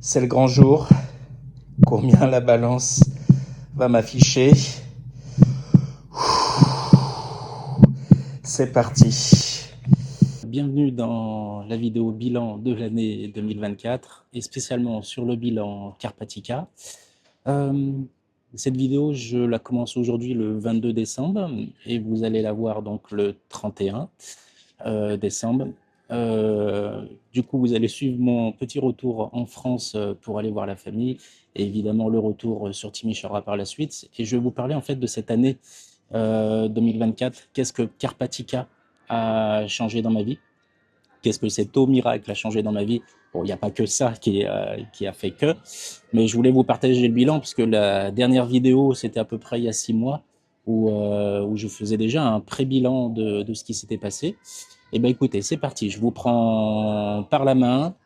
C'est le grand jour. Combien la balance va m'afficher? C'est parti. Bienvenue dans la vidéo bilan de l'année 2024 et spécialement sur le bilan Carpatica. Cette vidéo, je la commence aujourd'hui le 22 décembre et vous allez la voir donc le 31 décembre. Du coup, vous allez suivre mon petit retour en France pour aller voir la famille et évidemment le retour sur Timișoara par la suite. Et je vais vous parler en fait de cette année 2024. Qu'est-ce que Carpatica a changé dans ma vie? Qu'est-ce que cet eau miracle a changé dans ma vie? Bon, il n'y a pas que ça qui a fait que, mais je voulais vous partager le bilan puisque la dernière vidéo, c'était à peu près il y a 6 mois où je faisais déjà un pré-bilan de ce qui s'était passé. Eh bien écoutez, c'est parti, je vous prends par la main.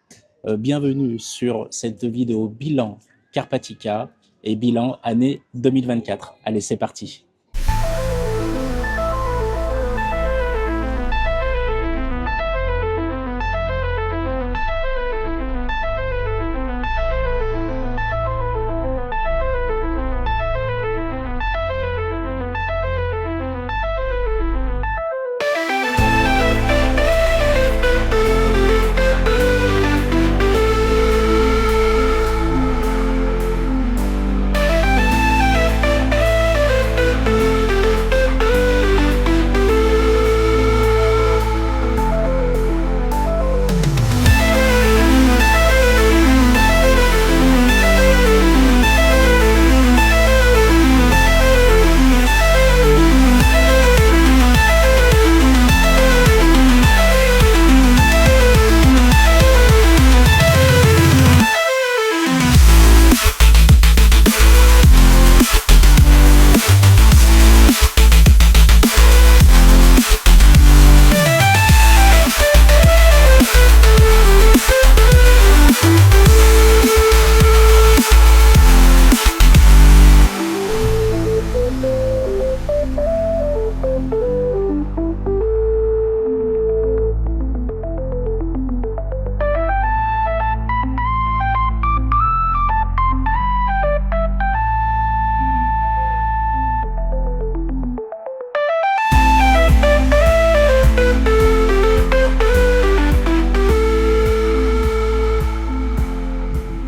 Bienvenue sur cette vidéo bilan Carpatica et bilan année 2024. Allez, c'est parti.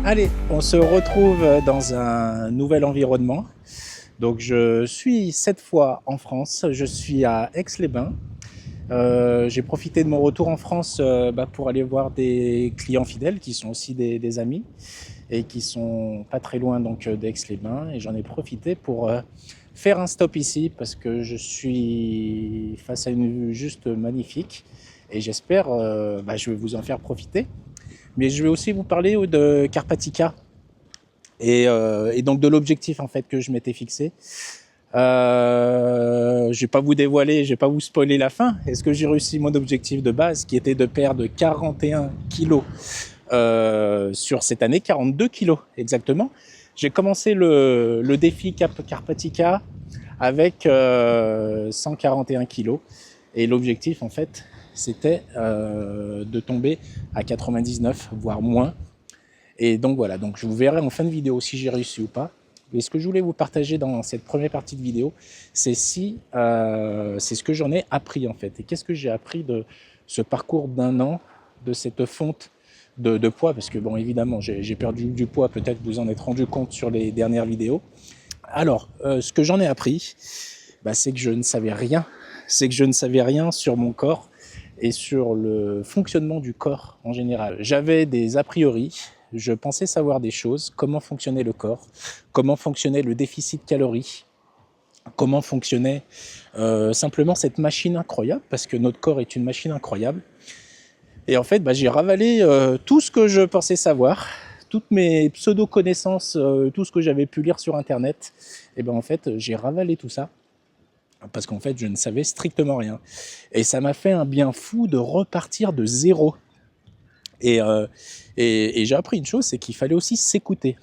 Allez, on se retrouve dans un nouvel environnement. Donc je suis cette fois en France, je suis à Aix-les-Bains. J'ai profité de mon retour en France pour aller voir des clients fidèles qui sont aussi des amis et qui sont pas très loin donc d'Aix-les-Bains. Et j'en ai profité pour faire un stop ici parce que je suis face à une vue juste magnifique et j'espère je vais vous en faire profiter. Mais je vais aussi vous parler de Carpatica et donc de l'objectif en fait que je m'étais fixé. Je vais pas vous dévoiler, je vais pas vous spoiler la fin. Est-ce que j'ai réussi mon objectif de base qui était de perdre 41 kilos sur cette année, 42 kilos exactement. J'ai commencé le défi Carpatica avec 141 kilos et l'objectif en fait c'était de tomber à 99 voire moins. Et donc voilà, donc je vous verrai en fin de vidéo si j'ai réussi ou pas. Mais ce que je voulais vous partager dans cette première partie de vidéo, c'est c'est ce que j'en ai appris en fait. Et qu'est-ce que j'ai appris de ce parcours d'un an, de cette fonte de poids, parce que bon évidemment j'ai perdu du poids, peut-être vous en êtes rendu compte sur les dernières vidéos. Alors, ce que j'en ai appris, c'est que je ne savais rien. C'est que je ne savais rien sur mon corps et sur le fonctionnement du corps en général. J'avais des a priori, je pensais savoir des choses, comment fonctionnait le corps, comment fonctionnait le déficit calorique, comment fonctionnait simplement cette machine incroyable, parce que notre corps est une machine incroyable. Et en fait, j'ai ravalé tout ce que je pensais savoir, toutes mes pseudo-connaissances, tout ce que j'avais pu lire sur Internet. Et en fait, j'ai ravalé tout ça. Parce qu'en fait, je ne savais strictement rien. Et ça m'a fait un bien fou de repartir de zéro. Et j'ai appris une chose, c'est qu'il fallait aussi s'écouter.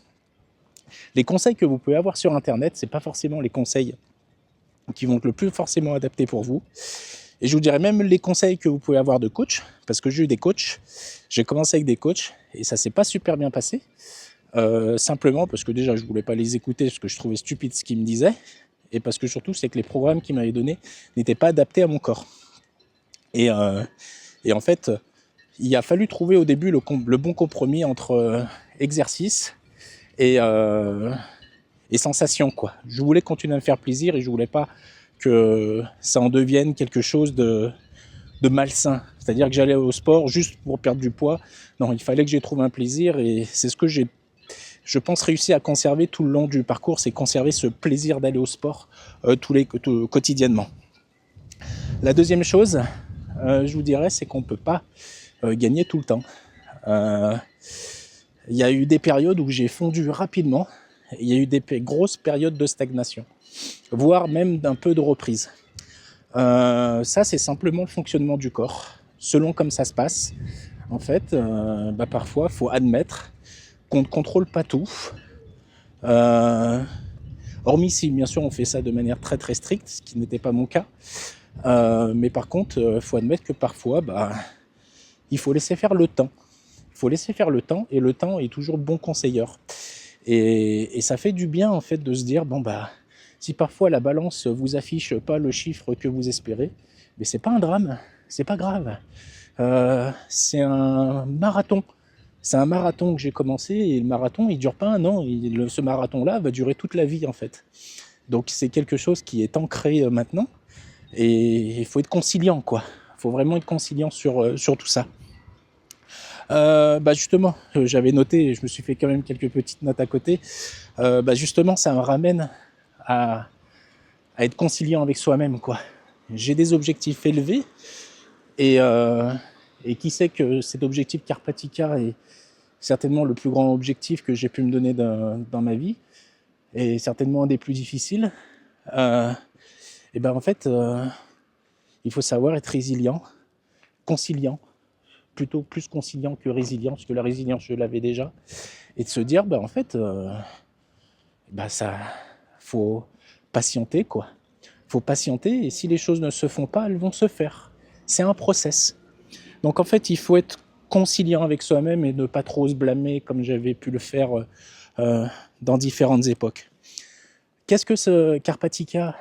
Les conseils que vous pouvez avoir sur Internet, c'est pas forcément les conseils qui vont être le plus forcément adaptés pour vous. Et je vous dirais même les conseils que vous pouvez avoir de coach, parce que j'ai eu des coachs, j'ai commencé avec des coachs, et ça s'est pas super bien passé, simplement parce que déjà je voulais pas les écouter, parce que je trouvais stupide ce qu'ils me disaient, et parce que surtout c'est que les programmes qu'ils m'avaient donnés n'étaient pas adaptés à mon corps. Et en fait, il a fallu trouver au début le bon compromis entre exercice et sensation, quoi. Je voulais continuer à me faire plaisir et je voulais pas que ça en devienne quelque chose de malsain. C'est-à-dire que j'allais au sport juste pour perdre du poids. Non, il fallait que j'ai trouvé un plaisir et c'est ce que j'ai, je pense, réussi à conserver tout le long du parcours, c'est conserver ce plaisir d'aller au sport quotidiennement. La deuxième chose, je vous dirais, c'est qu'on ne peut pas gagner tout le temps. Il y a eu des périodes où j'ai fondu rapidement, il y a eu des grosses périodes de stagnation, voire même d'un peu de reprise. Ça, c'est simplement le fonctionnement du corps. Selon comme ça se passe, en fait, parfois, il faut admettre qu'on ne contrôle pas tout. Hormis si, bien sûr, on fait ça de manière très très stricte, ce qui n'était pas mon cas. Mais par contre, il faut admettre que parfois, il faut laisser faire le temps. Il faut laisser faire le temps, et le temps est toujours bon conseilleur. Et ça fait du bien, en fait, de se dire, si parfois la balance vous affiche pas le chiffre que vous espérez, mais c'est pas un drame, c'est pas grave. C'est un marathon. C'est un marathon que j'ai commencé, et le marathon, il dure pas un an. Ce marathon-là va durer toute la vie, en fait. Donc c'est quelque chose qui est ancré maintenant, et il faut être conciliant, quoi. Il faut vraiment être conciliant sur tout ça. Justement, j'avais noté, je me suis fait quand même quelques petites notes à côté. Justement, ça me ramène à être conciliant avec soi-même, quoi. J'ai des objectifs élevés, et qui sait que cet objectif Carpatica est certainement le plus grand objectif que j'ai pu me donner dans ma vie, et certainement un des plus difficiles. En fait, il faut savoir être résilient, conciliant, plutôt plus conciliant que résilient, parce que la résilience, je l'avais déjà, et de se dire, en fait, ça, faut patienter, quoi. Faut patienter, et si les choses ne se font pas, elles vont se faire. C'est un process. Donc en fait, il faut être conciliant avec soi-même et ne pas trop se blâmer comme j'avais pu le faire dans différentes époques. Qu'est-ce que ce Carpatica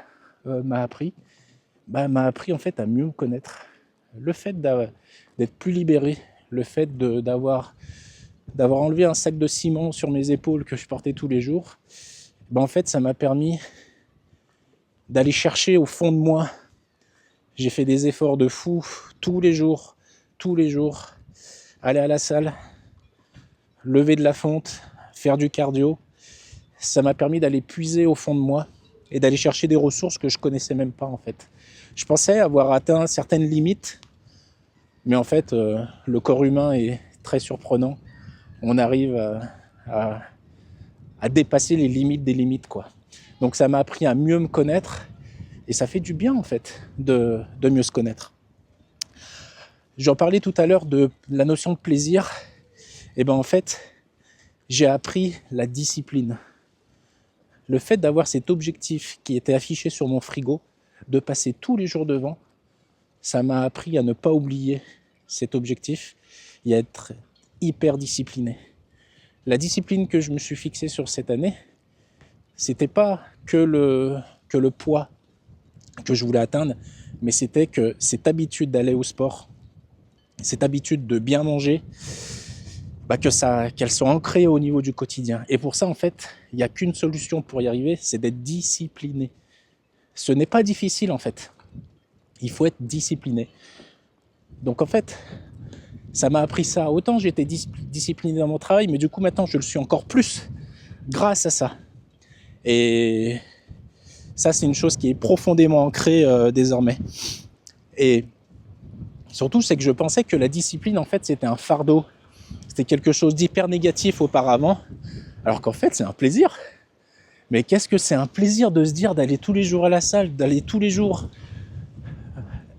m'a appris ? M'a appris en fait à mieux me connaître. Le fait d'être plus libéré, le fait d'avoir enlevé un sac de ciment sur mes épaules que je portais tous les jours, en fait ça m'a permis d'aller chercher au fond de moi. J'ai fait des efforts de fou tous les jours, aller à la salle, lever de la fonte, faire du cardio. Ça m'a permis d'aller puiser au fond de moi et d'aller chercher des ressources que je connaissais même pas, en fait. Je pensais avoir atteint certaines limites, mais en fait, le corps humain est très surprenant. On arrive à dépasser les limites des limites, quoi. Donc ça m'a appris à mieux me connaître, et ça fait du bien, en fait, de mieux se connaître. J'en parlais tout à l'heure de la notion de plaisir. En fait, j'ai appris la discipline. Le fait d'avoir cet objectif qui était affiché sur mon frigo, de passer tous les jours devant, ça m'a appris à ne pas oublier cet objectif et à être hyper discipliné. La discipline que je me suis fixée sur cette année, c'était pas que le poids que je voulais atteindre, mais c'était que cette habitude d'aller au sport, cette habitude de bien manger, qu'elle soit ancrée au niveau du quotidien. Et pour ça, en fait, il n'y a qu'une solution pour y arriver, c'est d'être discipliné. Ce n'est pas difficile, en fait. Il faut être discipliné. Donc, en fait, ça m'a appris ça. Autant j'étais discipliné dans mon travail, mais du coup, maintenant, je le suis encore plus grâce à ça. Et ça, c'est une chose qui est profondément ancrée désormais. Et surtout, c'est que je pensais que la discipline, en fait, c'était un fardeau. C'était quelque chose d'hyper négatif auparavant, alors qu'en fait, c'est un plaisir. Mais qu'est-ce que c'est un plaisir de se dire d'aller tous les jours à la salle, d'aller tous les jours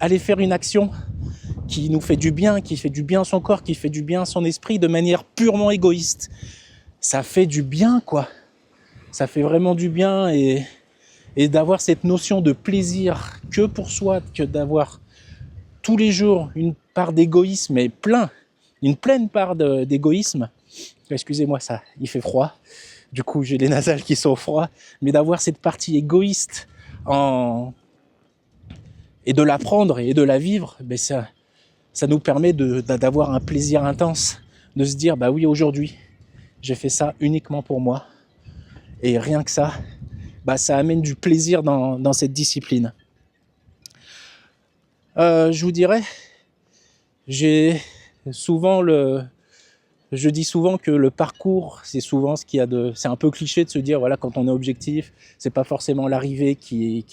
aller faire une action qui nous fait du bien, qui fait du bien à son corps, qui fait du bien à son esprit de manière purement égoïste. Ça fait du bien, quoi. Ça fait vraiment du bien, et d'avoir cette notion de plaisir que pour soi, que d'avoir tous les jours une part d'égoïsme, mais une pleine part d'égoïsme. Excusez-moi, ça, il fait froid. Du coup, j'ai les nasales qui sont froids. Mais d'avoir cette partie égoïste et de l'apprendre et de la vivre, ben ça nous permet d'avoir un plaisir intense, de se dire, bah oui, aujourd'hui, j'ai fait ça uniquement pour moi. Et rien que ça, bah ça amène du plaisir dans cette discipline. Je vous dirais, je dis souvent que le parcours, c'est souvent ce qu'il y a c'est un peu cliché de se dire, voilà, quand on est objectif, c'est pas forcément l'arrivée qui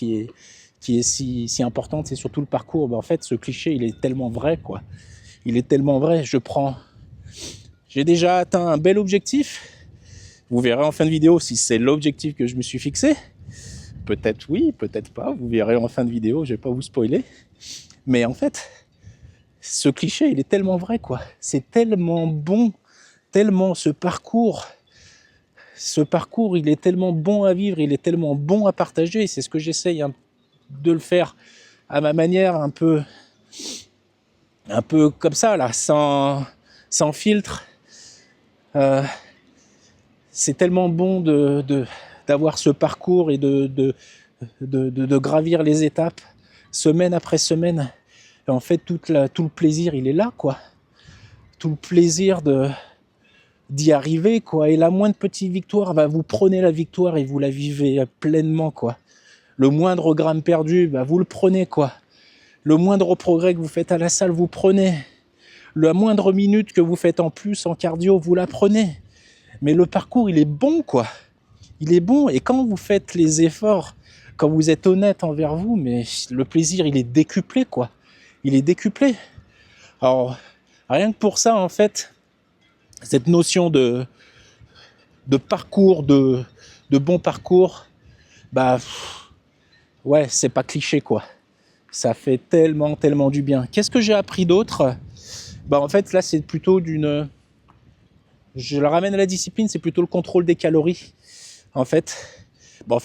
est si importante, c'est surtout le parcours. Ben, en fait, ce cliché, il est tellement vrai, quoi. Il est tellement vrai. J'ai déjà atteint un bel objectif. Vous verrez en fin de vidéo si c'est l'objectif que je me suis fixé. Peut-être oui, peut-être pas. Vous verrez en fin de vidéo, je vais pas vous spoiler. Mais en fait, ce cliché, il est tellement vrai, quoi. C'est tellement bon, tellement ce parcours, il est tellement bon à vivre, il est tellement bon à partager. Et c'est ce que j'essaye de le faire à ma manière, un peu comme ça, là, sans filtre. C'est tellement bon d'avoir ce parcours et de gravir les étapes semaine après semaine. Et en fait, tout le plaisir, il est là, quoi. Tout le plaisir d'y arriver, quoi. Et la moindre petite victoire, bah, vous prenez la victoire et vous la vivez pleinement, quoi. Le moindre gramme perdu, bah, vous le prenez, quoi. Le moindre progrès que vous faites à la salle, vous prenez. La moindre minute que vous faites en plus en cardio, vous la prenez. Mais le parcours, il est bon, quoi. Il est bon. Et quand vous faites les efforts, quand vous êtes honnête envers vous, mais le plaisir, il est décuplé, quoi. Il est décuplé. Alors, rien que pour ça, en fait, cette notion de parcours, de bon parcours, bah, ouais, c'est pas cliché, quoi. Ça fait tellement, tellement du bien. Qu'est-ce que j'ai appris d'autre ? Bah, en fait, là, c'est plutôt je le ramène à la discipline, c'est plutôt le contrôle des calories. En fait,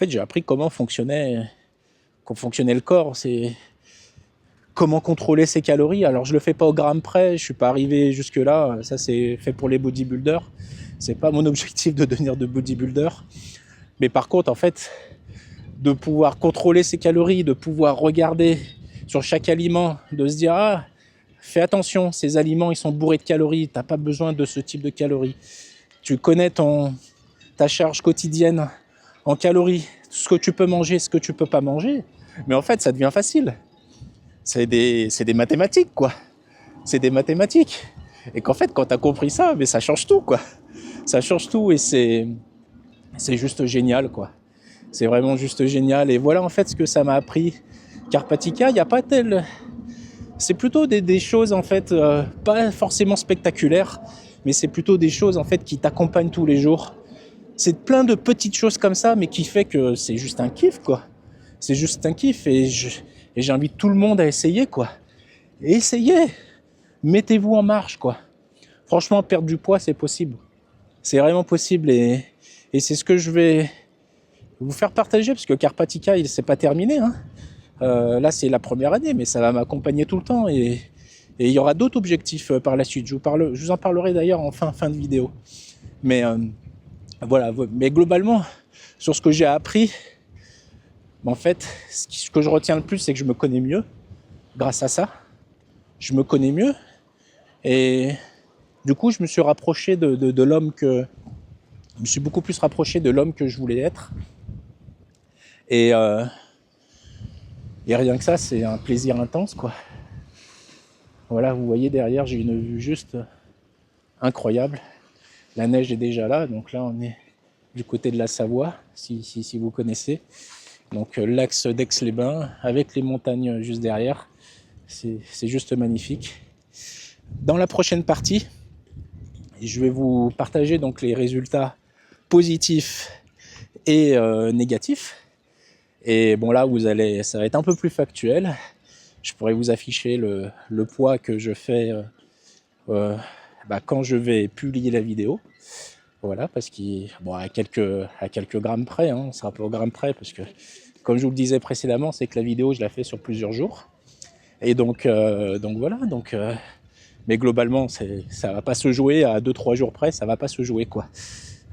j'ai appris comment fonctionnait le corps. C'est comment contrôler ses calories. Alors, je le fais pas au gramme près, je suis pas arrivé jusque-là. Ça, c'est fait pour les bodybuilders. C'est pas mon objectif de devenir de bodybuilder. Mais par contre, en fait, de pouvoir contrôler ses calories, de pouvoir regarder sur chaque aliment, de se dire, ah, fais attention, ces aliments, ils sont bourrés de calories, t'as pas besoin de ce type de calories. Tu connais ta charge quotidienne en calories, ce que tu peux manger, ce que tu peux pas manger. Mais en fait, ça devient facile. C'est des mathématiques, quoi. C'est des mathématiques. Et qu'en fait, quand t'as compris ça, mais ça change tout, quoi. Ça change tout et c'est juste génial, quoi. C'est vraiment juste génial. Et voilà, en fait, ce que ça m'a appris. Karpatica, il n'y a pas c'est plutôt des choses, en fait, pas forcément spectaculaires, mais c'est plutôt des choses, en fait, qui t'accompagnent tous les jours. C'est plein de petites choses comme ça, mais qui fait que c'est juste un kiff, quoi. C'est juste un kiff et j'invite tout le monde à essayer, quoi. Et essayez. Mettez-vous en marche, quoi. Franchement, perdre du poids, c'est possible. C'est vraiment possible et c'est ce que je vais vous faire partager, parce que Karpatica, c'est pas terminé, hein. Là, c'est la première année, mais ça va m'accompagner tout le temps et il y aura d'autres objectifs par la suite. Je vous en parlerai d'ailleurs en fin de vidéo. Mais voilà. Mais globalement, sur ce que j'ai appris, en fait, ce que je retiens le plus, c'est que je me connais mieux. Grâce à ça, je me connais mieux et du coup, je me suis rapproché de l'homme je me suis beaucoup plus rapproché de l'homme que je voulais être. Et rien que ça, c'est un plaisir intense, quoi. Voilà, vous voyez derrière, j'ai une vue juste incroyable. La neige est déjà là, donc là, on est du côté de la Savoie, si vous connaissez. Donc l'axe d'Aix-les-Bains, avec les montagnes juste derrière. C'est juste magnifique. Dans la prochaine partie, je vais vous partager donc les résultats positifs et négatifs. Et bon, là, ça va être un peu plus factuel. Je pourrais vous afficher le poids que je fais quand je vais publier la vidéo. Voilà, parce à quelques grammes près, hein, on sera pas au gramme près, parce que, comme je vous le disais précédemment, c'est que la vidéo, je la fais sur plusieurs jours. Et donc voilà. Mais globalement, ça va pas se jouer à 2-3 jours près, ça va pas se jouer quoi.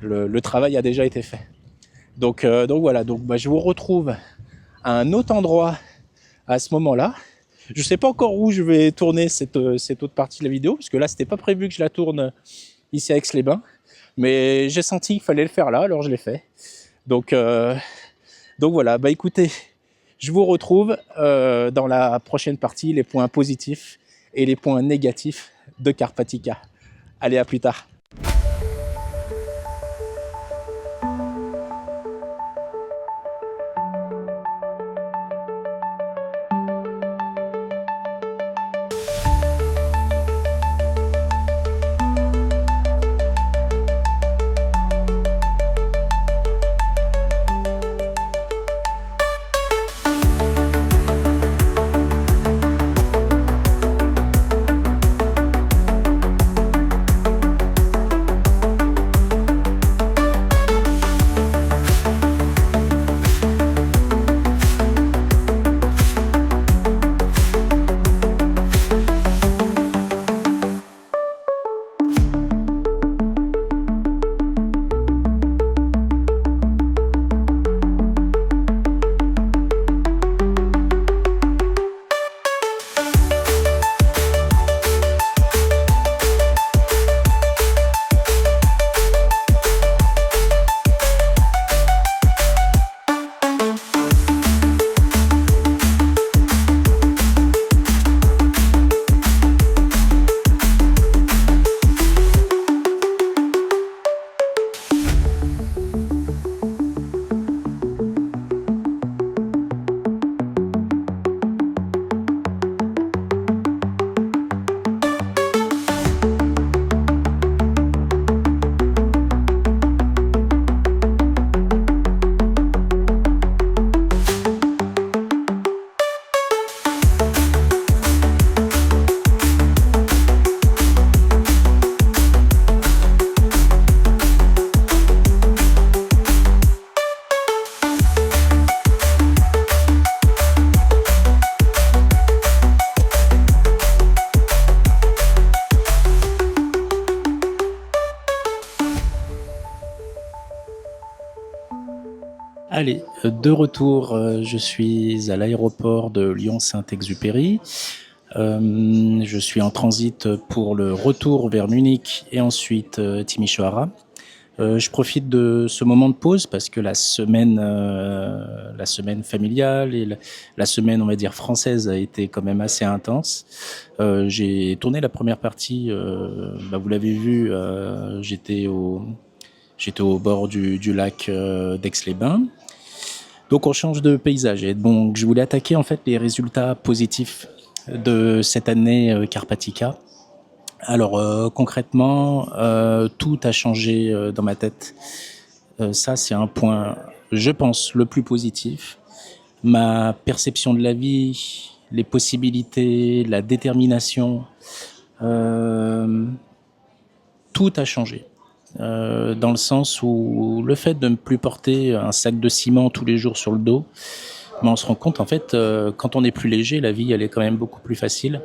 Le travail a déjà été fait. Donc voilà. Donc je vous retrouve à un autre endroit à ce moment-là. Je sais pas encore où je vais tourner cette autre partie de la vidéo, parce que là, c'était pas prévu que je la tourne ici à Aix-les-Bains. Mais j'ai senti qu'il fallait le faire là, alors je l'ai fait. Donc voilà, écoutez, je vous retrouve dans la prochaine partie, les points positifs et les points négatifs de Carpatica. Allez, à plus tard. Allez, de retour, je suis à l'aéroport de Lyon-Saint-Exupéry. Je suis en transit pour le retour vers Munich et ensuite Timișoara. Je profite de ce moment de pause parce que la semaine familiale et la semaine, on va dire, française a été quand même assez intense. J'ai tourné la première partie, vous l'avez vu, j'étais au bord du lac d'Aix-les-Bains. Donc on change de paysage et donc je voulais attaquer en fait les résultats positifs de cette année Carpatica. Alors concrètement, tout a changé dans ma tête. Ça c'est un point, je pense, le plus positif. Ma perception de la vie, les possibilités, la détermination, tout a changé. Dans le sens où le fait de ne plus porter un sac de ciment tous les jours sur le dos, on se rend compte en fait quand on est plus léger, la vie elle est quand même beaucoup plus facile.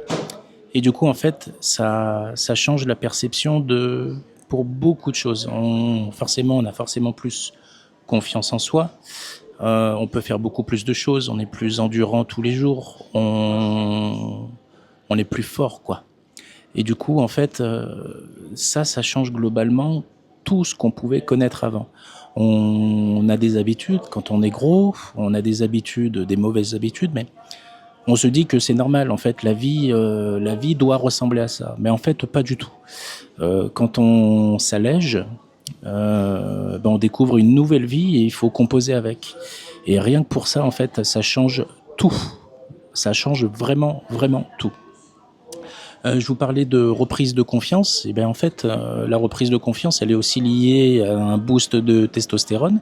Et du coup en fait ça change la perception pour beaucoup de choses. On a forcément plus confiance en soi. On peut faire beaucoup plus de choses. On est plus endurant tous les jours. On est plus fort quoi. Et du coup en fait ça change globalement tout ce qu'on pouvait connaître avant. On a des habitudes, quand on est gros, on a des habitudes, des mauvaises habitudes, mais on se dit que c'est normal, en fait, la vie doit ressembler à ça. Mais en fait, pas du tout. Quand on s'allège, on découvre une nouvelle vie et il faut composer avec. Et rien que pour ça, en fait, ça change tout. Ça change vraiment, vraiment tout. Je vous parlais de reprise de confiance. Et bien en fait, la reprise de confiance, elle est aussi liée à un boost de testostérone.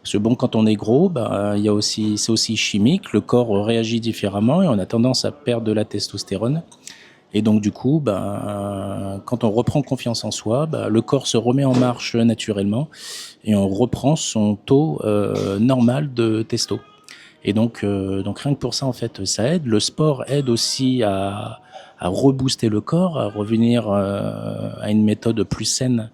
Parce que bon, quand on est gros, c'est aussi chimique. Le corps réagit différemment et on a tendance à perdre de la testostérone. Et donc du coup, quand on reprend confiance en soi, le corps se remet en marche naturellement et on reprend son taux normal de testo. Et donc rien que pour ça, en fait, ça aide. Le sport aide aussi à rebooster le corps, à revenir à une méthode plus saine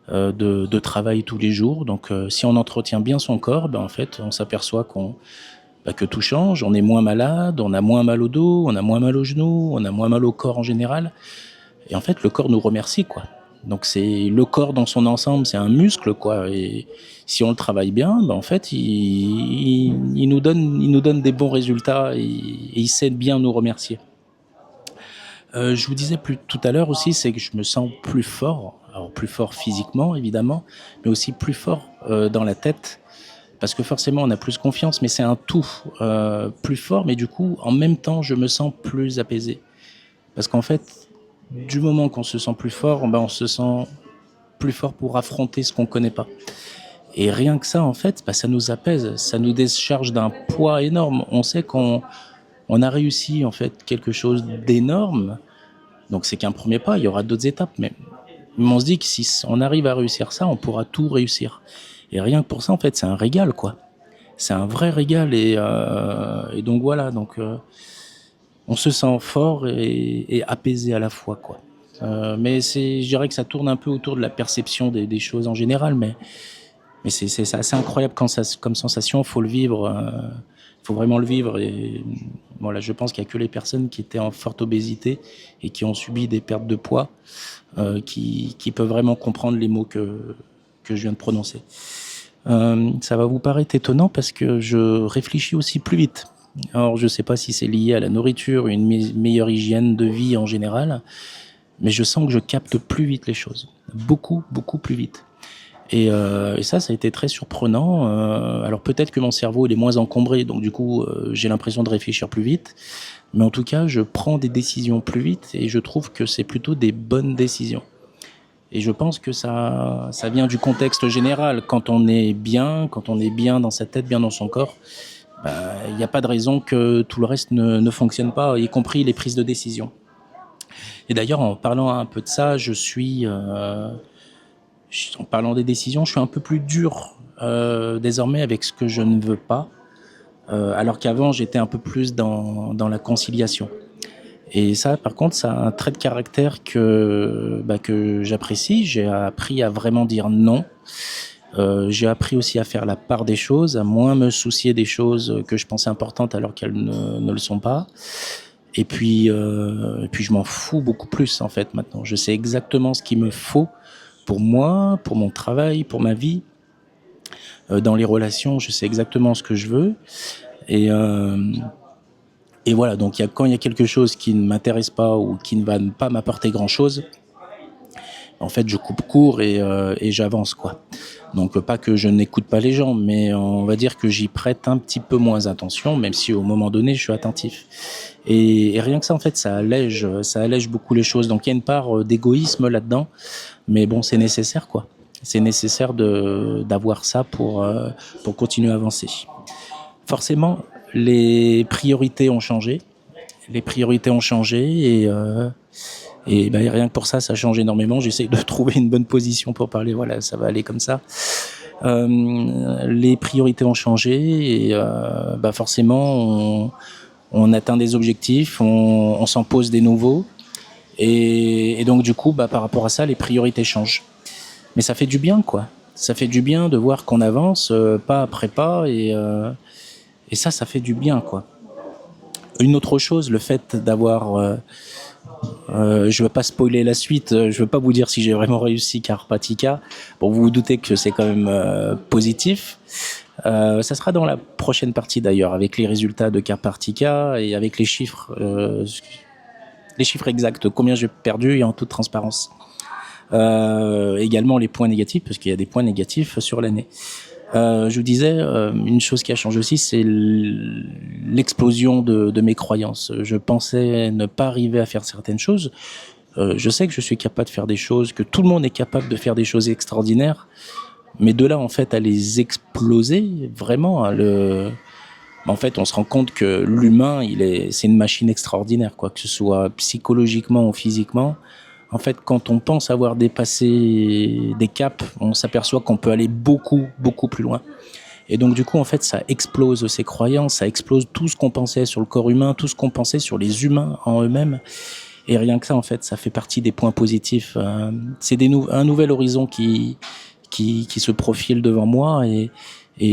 de travail tous les jours. Donc si on entretient bien son corps, en fait, on s'aperçoit que tout change. On est moins malade, on a moins mal au dos, on a moins mal aux genoux, on a moins mal au corps en général. Et en fait, le corps nous remercie, quoi. Donc c'est le corps dans son ensemble, c'est un muscle, quoi. Et si on le travaille bien, en fait, il nous donne des bons résultats et il sait bien nous remercier. Je vous disais tout à l'heure aussi, c'est que je me sens plus fort. Alors plus fort physiquement, évidemment, mais aussi plus fort dans la tête. Parce que forcément, on a plus confiance, mais c'est un tout. Plus fort, mais du coup, en même temps, je me sens plus apaisé. Parce qu'en fait, du moment qu'on se sent plus fort, on se sent plus fort pour affronter ce qu'on connaît pas. Et rien que ça, en fait, ça nous apaise, ça nous décharge d'un poids énorme. On sait qu'on a réussi, en fait, quelque chose d'énorme. Donc c'est qu'un premier pas, il y aura d'autres étapes. Mais on se dit que si on arrive à réussir ça, on pourra tout réussir. Et rien que pour ça, en fait, c'est un régal, quoi. C'est un vrai régal. Et donc voilà, on se sent fort et apaisé à la fois, quoi. Mais je dirais que ça tourne un peu autour de la perception des choses en général, mais c'est assez incroyable comme sensation. Faut le vivre, faut vraiment le vivre. Et voilà, je pense qu'il y a que les personnes qui étaient en forte obésité et qui ont subi des pertes de poids qui peuvent vraiment comprendre les mots que je viens de prononcer. Ça va vous paraître étonnant parce que je réfléchis aussi plus vite. Alors, je ne sais pas si c'est lié à la nourriture, une meilleure hygiène de vie en général, mais je sens que je capte plus vite les choses. Beaucoup, beaucoup plus vite. Et ça a été très surprenant. Alors peut-être que mon cerveau il est moins encombré, donc du coup j'ai l'impression de réfléchir plus vite. Mais en tout cas, je prends des décisions plus vite et je trouve que c'est plutôt des bonnes décisions. Et je pense que ça vient du contexte général. Quand on est bien dans sa tête, bien dans son corps, il n'y a pas de raison que tout le reste ne fonctionne pas, y compris les prises de décision. Et d'ailleurs, en parlant un peu de ça, en parlant des décisions, je suis un peu plus dur désormais avec ce que je ne veux pas, alors qu'avant, j'étais un peu plus dans la conciliation. Et ça, par contre, ça a un trait de caractère que j'apprécie. J'ai appris à vraiment dire non. J'ai appris aussi à faire la part des choses, à moins me soucier des choses que je pensais importantes alors qu'elles ne le sont pas. Et puis je m'en fous beaucoup plus en fait maintenant. Je sais exactement ce qu'il me faut pour moi, pour mon travail, pour ma vie. Dans les relations, je sais exactement ce que je veux. Et voilà, donc quand il y a quelque chose qui ne m'intéresse pas ou qui ne va pas m'apporter grand-chose, en fait, je coupe court et j'avance, quoi. Donc, pas que je n'écoute pas les gens, mais on va dire que j'y prête un petit peu moins attention, même si au moment donné, je suis attentif. Et rien que ça, en fait, ça allège beaucoup les choses. Donc, il y a une part d'égoïsme là-dedans, mais bon, c'est nécessaire, quoi. C'est nécessaire d'avoir ça pour continuer à avancer. Forcément, les priorités ont changé. Et rien que pour ça change énormément. J'essaie de trouver une bonne position pour parler. Voilà, ça va aller comme ça. Les priorités ont changé et forcément, on atteint des objectifs, on s'en pose des nouveaux. Et donc, du coup, par rapport à ça, les priorités changent. Mais ça fait du bien, quoi. Ça fait du bien de voir qu'on avance pas après pas et ça fait du bien, quoi. Une autre chose, le fait d'avoir... je veux pas spoiler la suite, je veux pas vous dire si j'ai vraiment réussi Karpathika. Bon, vous vous doutez que c'est quand même positif. Ça sera dans la prochaine partie d'ailleurs, avec les résultats de Karpathika et avec les chiffres exacts, combien j'ai perdu et en toute transparence. Également les points négatifs, parce qu'il y a des points négatifs sur l'année. Je vous disais, une chose qui a changé aussi, c'est l'explosion de mes croyances. Je pensais ne pas arriver à faire certaines choses. Je sais que je suis capable de faire des choses, que tout le monde est capable de faire des choses extraordinaires, mais de là, en fait, à les exploser, vraiment, en fait, on se rend compte que l'humain, c'est une machine extraordinaire, quoi, que ce soit psychologiquement ou physiquement. En fait, quand on pense avoir dépassé des caps, on s'aperçoit qu'on peut aller beaucoup, beaucoup plus loin. Et donc du coup, en fait, ça explose ces croyances, ça explose tout ce qu'on pensait sur le corps humain, tout ce qu'on pensait sur les humains en eux-mêmes. Et rien que ça, en fait, ça fait partie des points positifs. C'est un nouvel horizon qui se profile devant moi et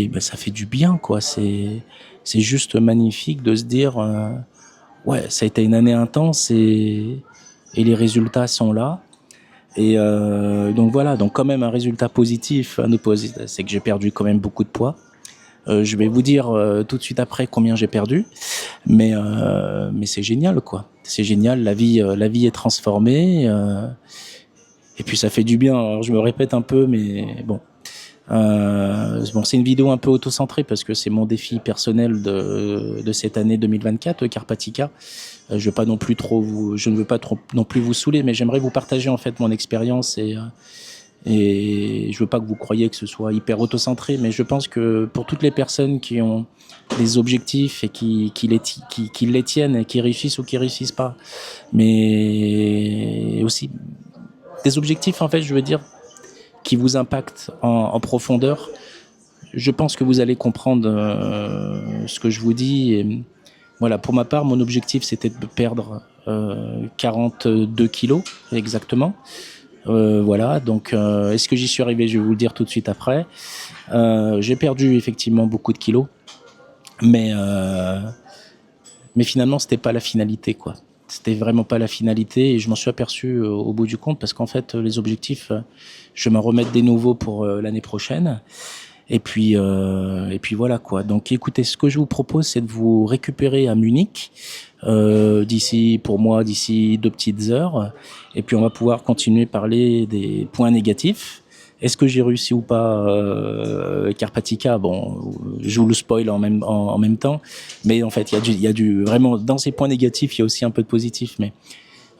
ben, ça fait du bien, quoi. C'est juste magnifique de se dire, ouais, ça a été une année intense et les résultats sont là. Et donc voilà, donc quand même un résultat positif à nous poser, c'est que j'ai perdu quand même beaucoup de poids. Je vais vous dire tout de suite après combien j'ai perdu, mais c'est génial, quoi. C'est génial, la vie est transformée. Et puis ça fait du bien. Alors je me répète un peu, mais bon. Bon, c'est une vidéo un peu auto-centrée parce que c'est mon défi personnel de cette année 2024, Carpatica. Je ne veux pas trop non plus vous saouler, mais j'aimerais vous partager en fait mon expérience et je veux pas que vous croyiez que ce soit hyper auto-centré, mais je pense que pour toutes les personnes qui ont des objectifs et qui les tiennent et qui réussissent ou qui réussissent pas, mais aussi des objectifs en fait, je veux dire, qui vous impactent en profondeur, je pense que vous allez comprendre ce que je vous dis. Et voilà, pour ma part, mon objectif, c'était de perdre 42 kilos exactement. Voilà, donc est-ce que j'y suis arrivé? Je vais vous le dire tout de suite après. J'ai perdu effectivement beaucoup de kilos, mais finalement, c'était pas la finalité, quoi. C'était vraiment pas la finalité et je m'en suis aperçu au bout du compte parce qu'en fait, les objectifs, je vais m'en remettre des nouveaux pour l'année prochaine. Et puis voilà, quoi. Donc écoutez, ce que je vous propose, c'est de vous récupérer à Munich d'ici 2 petites heures. Et puis on va pouvoir continuer à parler des points négatifs. Est-ce que j'ai réussi ou pas Carpatica? Bon, je vous le spoil en même temps. Mais en fait, il y a du vraiment dans ces points négatifs, il y a aussi un peu de positif. Mais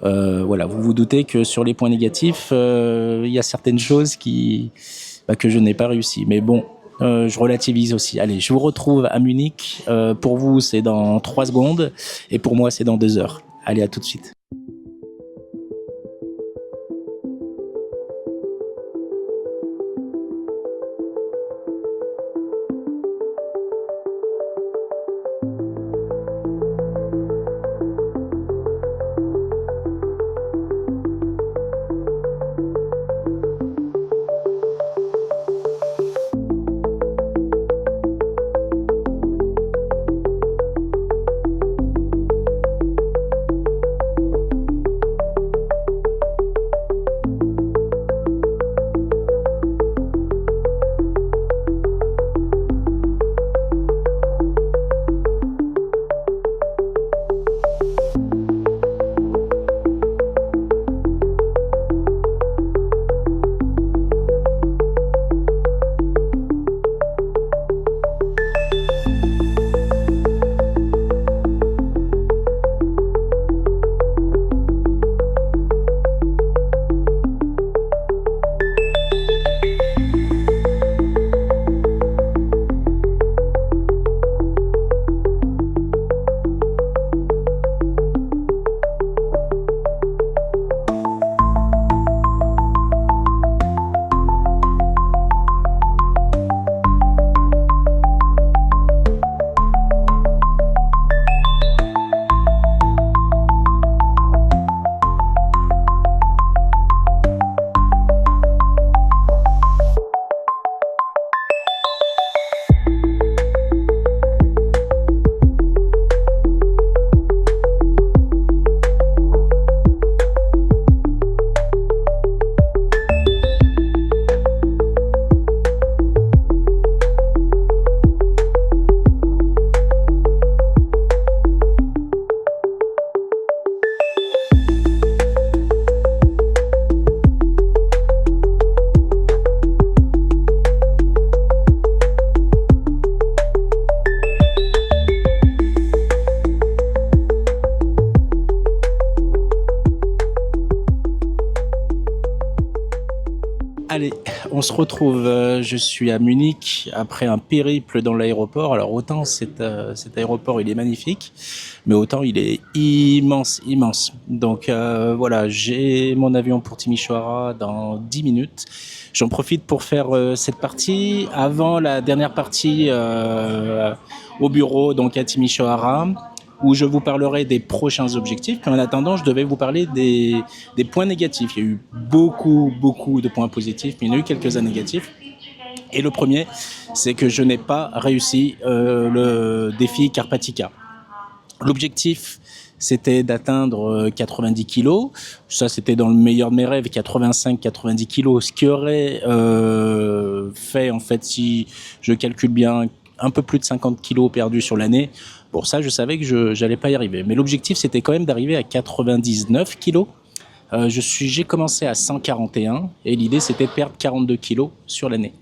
voilà, vous vous doutez que sur les points négatifs, il y a certaines choses que je n'ai pas réussi. Mais bon, je relativise aussi. Allez, je vous retrouve à Munich. Pour vous, c'est dans 3 secondes. Et pour moi, c'est dans 2 heures. Allez, à tout de suite. on se retrouve. Je suis à Munich après un périple dans l'aéroport. Alors autant cet aéroport il est magnifique, mais autant il est immense, immense. Donc voilà, j'ai mon avion pour Timișoara dans 10 minutes. J'en profite pour faire cette partie avant la dernière partie au bureau, donc à Timișoara, où je vous parlerai des prochains objectifs. Puis en attendant, je devais vous parler des points négatifs. Il y a eu beaucoup de points positifs, mais il y en a eu quelques-uns négatifs. Et le premier, c'est que je n'ai pas réussi le défi Karpatica. L'objectif, c'était d'atteindre 90 kilos. Ça, c'était dans le meilleur de mes rêves, 85-90 kilos, ce qui aurait fait, en fait, si je calcule bien, un peu plus de 50 kilos perdus sur l'année. Pour ça, je savais que je n'allais pas y arriver. Mais l'objectif, c'était quand même d'arriver à 99 kilos. J'ai commencé à 141 et l'idée, c'était de perdre 42 kilos sur l'année.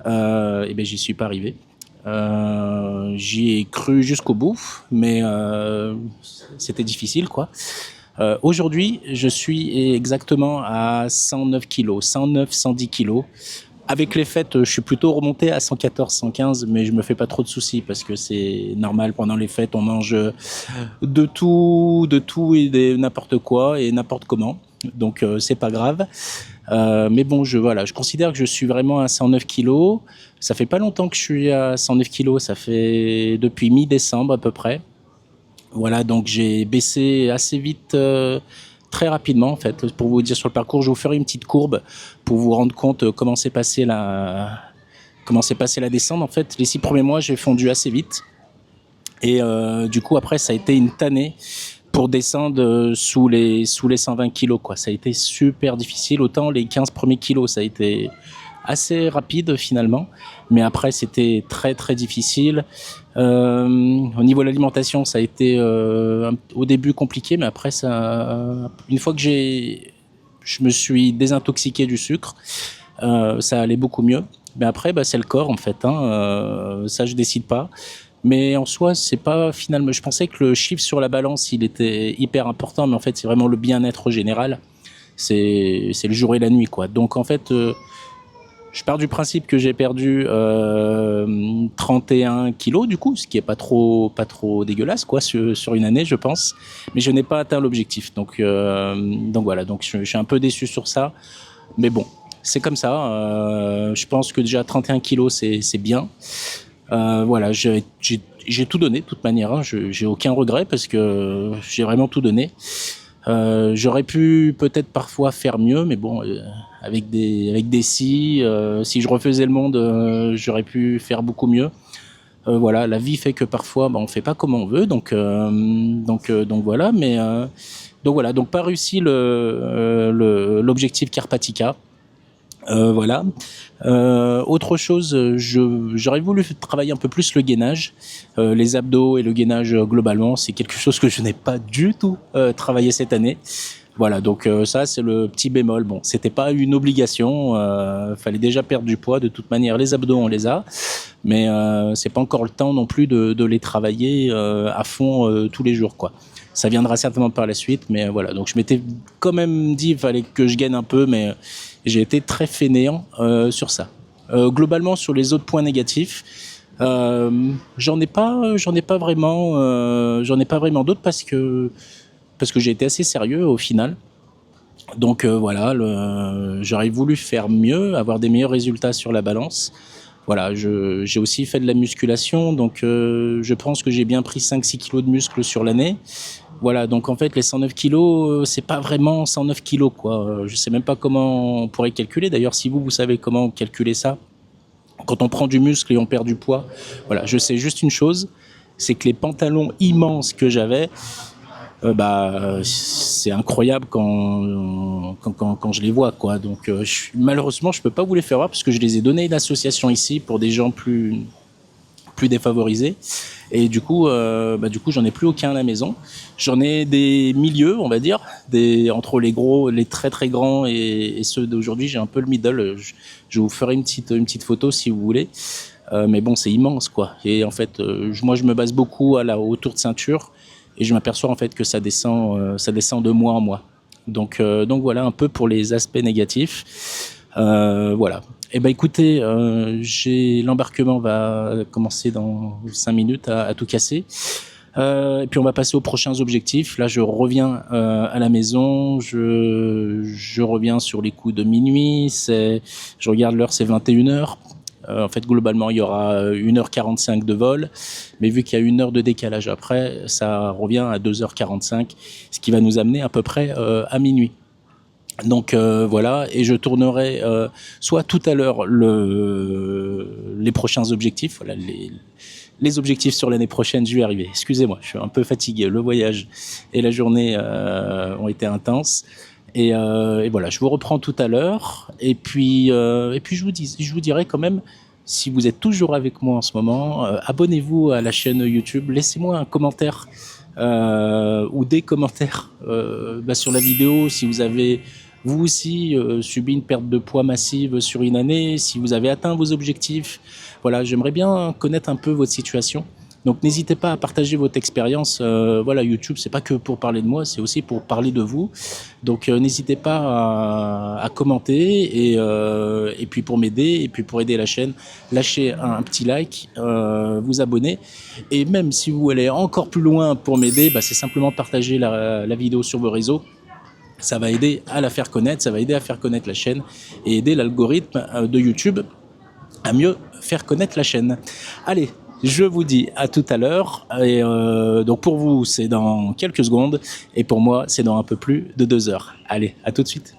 Et ben, j'y suis pas arrivé. J'y ai cru jusqu'au bout, mais c'était difficile, quoi. Aujourd'hui, je suis exactement à 109 kilos, 109-110 kilos. Avec les fêtes, je suis plutôt remonté à 114-115, mais je me fais pas trop de soucis parce que c'est normal. Pendant les fêtes, on mange de tout et de n'importe quoi et n'importe comment. Donc c'est pas grave. Mais bon, je considère que je suis vraiment à 109 kilos. Ça fait pas longtemps que je suis à 109 kilos. Ça fait depuis mi-décembre à peu près. Voilà, donc j'ai baissé assez vite. Très rapidement en fait, pour vous dire sur le parcours, je vous ferai une petite courbe pour vous rendre compte comment s'est passée la descente. En fait, les 6 premiers mois, j'ai fondu assez vite et du coup après ça a été une tannée pour descendre sous les 120 kilos quoi. Ça a été super difficile. Autant les 15 premiers kilos, ça a été assez rapide finalement, mais après c'était très très difficile. Au niveau de l'alimentation, ça a été au début compliqué, mais après une fois que je me suis désintoxiqué du sucre, ça allait beaucoup mieux. Mais après, c'est le corps en fait, ça je décide pas. Mais en soi, c'est pas finalement. Je pensais que le chiffre sur la balance, il était hyper important, mais en fait, c'est vraiment le bien-être général. C'est le jour et la nuit, quoi. Donc en fait. Je pars du principe que j'ai perdu 31 kilos du coup, ce qui est pas trop dégueulasse quoi sur une année je pense, mais je n'ai pas atteint l'objectif. Donc voilà, donc je suis un peu déçu sur ça, mais bon, c'est comme ça. Je pense que déjà 31 kilos c'est bien. Voilà, j'ai tout donné de toute manière. Hein. J'ai aucun regret parce que j'ai vraiment tout donné. J'aurais pu peut-être parfois faire mieux, mais bon, avec des si je refaisais le monde, j'aurais pu faire beaucoup mieux. Voilà, la vie fait que parfois, on fait pas comme on veut, donc voilà, mais donc pas réussi l'objectif Karpatica. Voilà. Autre chose, j'aurais voulu travailler un peu plus le gainage, les abdos et le gainage globalement, c'est quelque chose que je n'ai pas du tout travaillé cette année. Voilà, donc ça c'est le petit bémol. Bon, c'était pas une obligation, fallait déjà perdre du poids de toute manière. Les abdos on les a, mais c'est pas encore le temps non plus de les travailler à fond tous les jours quoi. Ça viendra certainement par la suite, mais voilà. Donc je m'étais quand même dit il fallait que je gagne un peu, mais j'ai été très fainéant sur ça. Globalement sur les autres points négatifs, j'en ai pas vraiment d'autres parce que j'ai été assez sérieux au final. Donc voilà, j'aurais voulu faire mieux, avoir des meilleurs résultats sur la balance. Voilà, j'ai aussi fait de la musculation, donc je pense que j'ai bien pris 5-6 kilos de muscle sur l'année. Voilà, donc en fait les 109 kilos, c'est pas vraiment 109 kilos quoi. Je sais même pas comment on pourrait calculer. D'ailleurs, si vous savez comment calculer ça, quand on prend du muscle et on perd du poids, voilà, je sais juste une chose, c'est que les pantalons immenses que j'avais, c'est incroyable quand je les vois quoi. Donc malheureusement je peux pas vous les faire voir parce que je les ai donnés à une association ici pour des gens plus défavorisés et du coup j'en ai plus aucun à la maison. J'en ai des milieux on va dire, entre les gros, les très très grands et ceux d'aujourd'hui. J'ai un peu le middle. Je vous ferai une petite photo si vous voulez. Mais bon, c'est immense quoi. Et en fait moi je me base beaucoup à la hauteur de ceinture. Et je m'aperçois en fait que ça descend de mois en mois. Donc voilà un peu pour les aspects négatifs. Voilà. Eh ben écoutez, l'embarquement va commencer dans 5 minutes à tout casser. Et puis on va passer aux prochains objectifs. Là, je reviens à la maison, je reviens sur les coups de minuit. Je regarde l'heure, c'est 21h. En fait, globalement, il y aura 1h45 de vol, mais vu qu'il y a 1 heure de décalage après, ça revient à 2h45, ce qui va nous amener à peu près à minuit. Donc voilà, et je tournerai soit tout à l'heure les prochains objectifs, voilà, les objectifs sur l'année prochaine, je vais y arriver. Excusez-moi, je suis un peu fatigué. Le voyage et la journée ont été intenses. Et voilà, je vous reprends tout à l'heure. Et puis je vous dirai quand même, si vous êtes toujours avec moi en ce moment, abonnez-vous à la chaîne YouTube. Laissez-moi un commentaire ou des commentaires sur la vidéo si vous avez vous aussi subi une perte de poids massive sur une année, si vous avez atteint vos objectifs. Voilà, j'aimerais bien connaître un peu votre situation. Donc n'hésitez pas à partager votre expérience. Voilà, YouTube, c'est pas que pour parler de moi, c'est aussi pour parler de vous. Donc n'hésitez pas à commenter et puis pour m'aider et puis pour aider la chaîne, lâchez un petit like, vous abonner. Et même si vous allez encore plus loin pour m'aider, c'est simplement partager la vidéo sur vos réseaux. Ça va aider à la faire connaître, ça va aider à faire connaître la chaîne et aider l'algorithme de YouTube à mieux faire connaître la chaîne. Allez, je vous dis à tout à l'heure. Et donc pour vous, c'est dans quelques secondes. Et pour moi, c'est dans un peu plus de 2 heures. Allez, à tout de suite.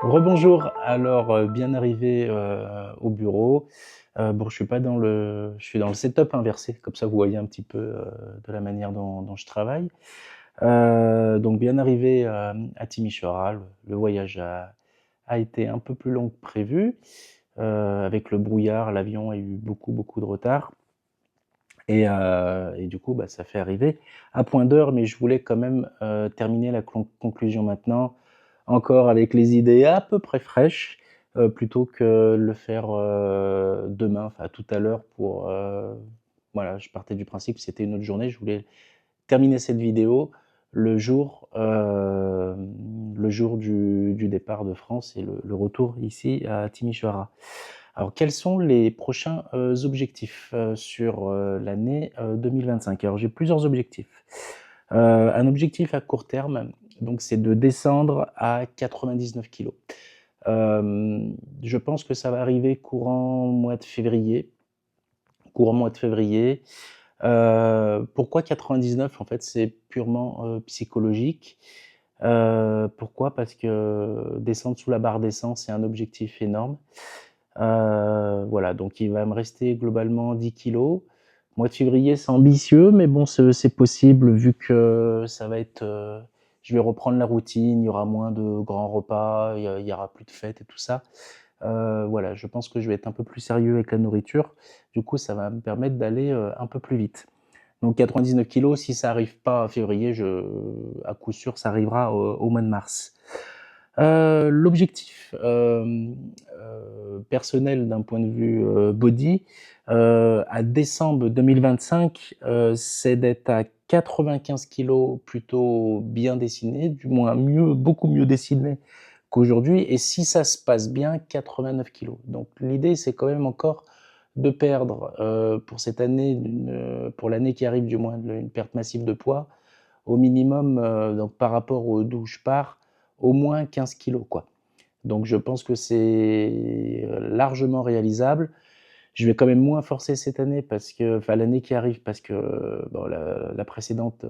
Rebonjour, alors bien arrivé au bureau. Bon, je suis dans le setup inversé, comme ça vous voyez un petit peu de la manière dont je travaille. Donc bien arrivé à Timisoara, le voyage a été un peu plus long que prévu. Avec le brouillard, l'avion a eu beaucoup de retard. Et du coup, ça fait arriver à point d'heure, mais je voulais quand même terminer la conclusion maintenant, encore avec les idées à peu près fraîches, plutôt que le faire demain, enfin tout à l'heure voilà, je partais du principe que c'était une autre journée, je voulais terminer cette vidéo le jour du départ de France et le retour ici à Timisoara. Alors, quels sont les prochains objectifs sur l'année 2025? Alors, j'ai plusieurs objectifs. Un objectif à court terme, donc, c'est de descendre à 99 kg. Je pense que ça va arriver courant mois de février. Pourquoi 99? En fait, c'est purement psychologique. Pourquoi? Parce que descendre sous la barre des 100, c'est un objectif énorme. Voilà, donc il va me rester globalement 10 kilos. Mois de février, c'est ambitieux, mais bon, c'est possible vu que ça va être. Je vais reprendre la routine, il y aura moins de grands repas, il y aura plus de fêtes et tout ça. Voilà, je pense que je vais être un peu plus sérieux avec la nourriture. Du coup, ça va me permettre d'aller un peu plus vite. Donc 99 kilos, si ça arrive pas en février, à coup sûr, ça arrivera au mois de mars. L'objectif personnel d'un point de vue body, à décembre 2025, c'est d'être à 95 kilos plutôt bien dessiné, du moins mieux, beaucoup mieux dessiné qu'aujourd'hui, et si ça se passe bien, 89 kilos. Donc l'idée, c'est quand même encore de perdre pour cette année, pour l'année qui arrive du moins, une perte massive de poids, au minimum, donc par rapport d'où je pars, au moins 15 kilos, quoi. Donc je pense que c'est largement réalisable. Je vais quand même moins forcer cette année parce que, enfin l'année qui arrive, parce que bon, la précédente,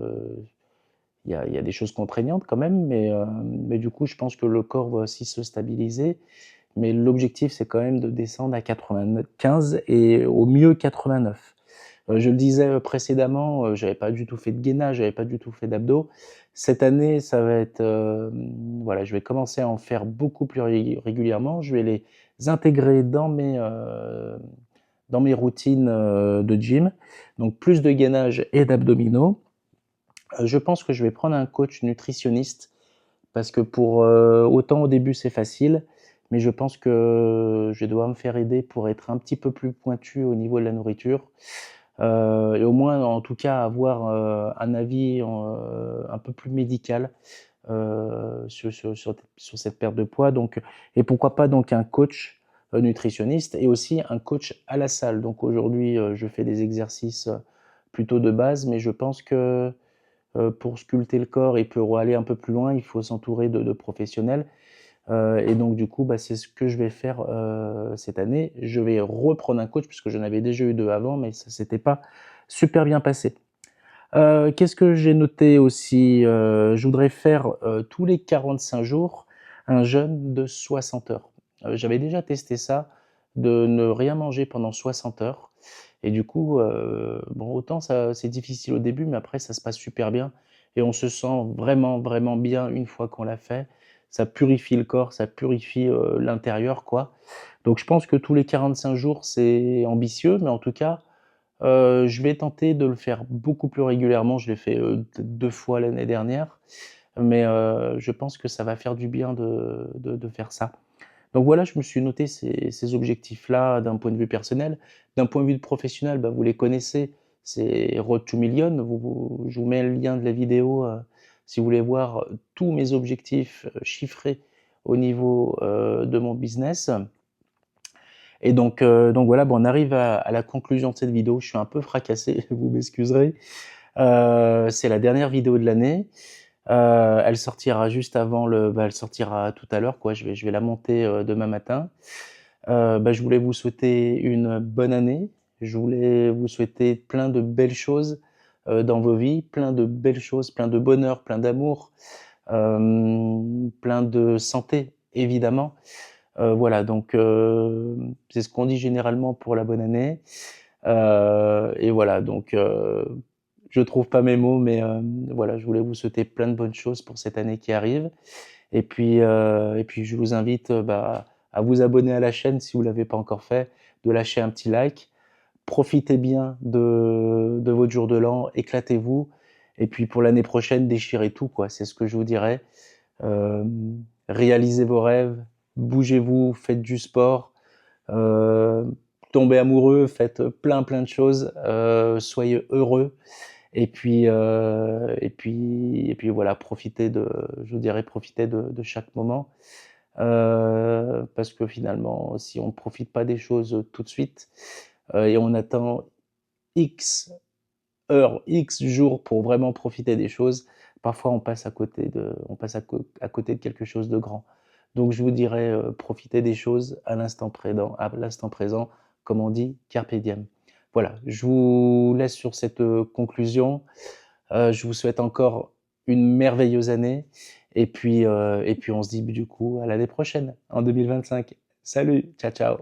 il y a des choses contraignantes quand même, mais du coup je pense que le corps va aussi se stabiliser. Mais l'objectif c'est quand même de descendre à 95 et au mieux 89. Je le disais précédemment, j'avais pas du tout fait de gainage, j'avais pas du tout fait d'abdos. Cette année, ça va être, voilà, je vais commencer à en faire beaucoup plus régulièrement. Je vais les intégrer dans mes routines de gym. Donc plus de gainage et d'abdominaux. Je pense que je vais prendre un coach nutritionniste parce que pour autant au début c'est facile, mais je pense que je vais devoir me faire aider pour être un petit peu plus pointu au niveau de la nourriture. Et au moins, en tout cas, avoir un avis un peu plus médical sur cette perte de poids. Donc, et pourquoi pas donc un coach nutritionniste et aussi un coach à la salle. Donc aujourd'hui, je fais des exercices plutôt de base, mais je pense que pour sculpter le corps et pour aller un peu plus loin, il faut s'entourer de professionnels. Et donc du coup, bah, c'est ce que je vais faire cette année. Je vais reprendre un coach puisque j'en avais déjà eu 2 avant, mais ça s'était pas super bien passé. Qu'est-ce que j'ai noté aussi? Je voudrais faire tous les 45 jours un jeûne de 60 heures. J'avais déjà testé ça, de ne rien manger pendant 60 heures. Et du coup, bon, autant ça, c'est difficile au début, mais après ça se passe super bien et on se sent vraiment, vraiment bien une fois qu'on l'a fait. Ça purifie le corps, ça purifie l'intérieur, quoi. Donc je pense que tous les 45 jours, c'est ambitieux, mais en tout cas, je vais tenter de le faire beaucoup plus régulièrement. Je l'ai fait, 2 fois l'année dernière, mais je pense que ça va faire du bien de faire ça. Donc voilà, je me suis noté ces objectifs-là d'un point de vue personnel. D'un point de vue professionnel, bah, vous les connaissez, c'est Road to Million. Je vous mets le lien de la vidéo, si vous voulez voir tous mes objectifs, chiffrés au niveau, de mon business. Et donc voilà, bon, on arrive à la conclusion de cette vidéo. Je suis un peu fracassé, vous m'excuserez. C'est la dernière vidéo de l'année. Elle sortira juste avant elle sortira tout à l'heure, quoi. Je vais la monter demain matin. Bah, je voulais vous souhaiter une bonne année. Je voulais vous souhaiter plein de belles choses dans vos vies, plein de belles choses, plein de bonheur, plein d'amour, plein de santé, évidemment. Voilà, donc c'est ce qu'on dit généralement pour la bonne année. Et voilà, donc je trouve pas mes mots, mais voilà, je voulais vous souhaiter plein de bonnes choses pour cette année qui arrive. Et puis je vous invite bah, à vous abonner à la chaîne si vous l'avez pas encore fait, de lâcher un petit like. Profitez bien de votre jour de l'an, éclatez-vous. Et puis pour l'année prochaine, déchirez tout, quoi. C'est ce que je vous dirais. Euh, Réalisez vos rêves, bougez-vous, faites du sport, euh, tombez amoureux, faites plein de choses, soyez heureux. Et puis voilà, je vous dirais, profitez de chaque moment. Parce que finalement, si on ne profite pas des choses tout de suite, et on attend X heures, X jours pour vraiment profiter des choses, parfois on passe à côté de quelque chose de grand. Donc je vous dirais, profitez des choses à l'instant présent, comme on dit, carpe diem. Voilà, je vous laisse sur cette conclusion. Je vous souhaite encore une merveilleuse année. Et puis on se dit du coup à l'année prochaine, en 2025. Salut, ciao ciao.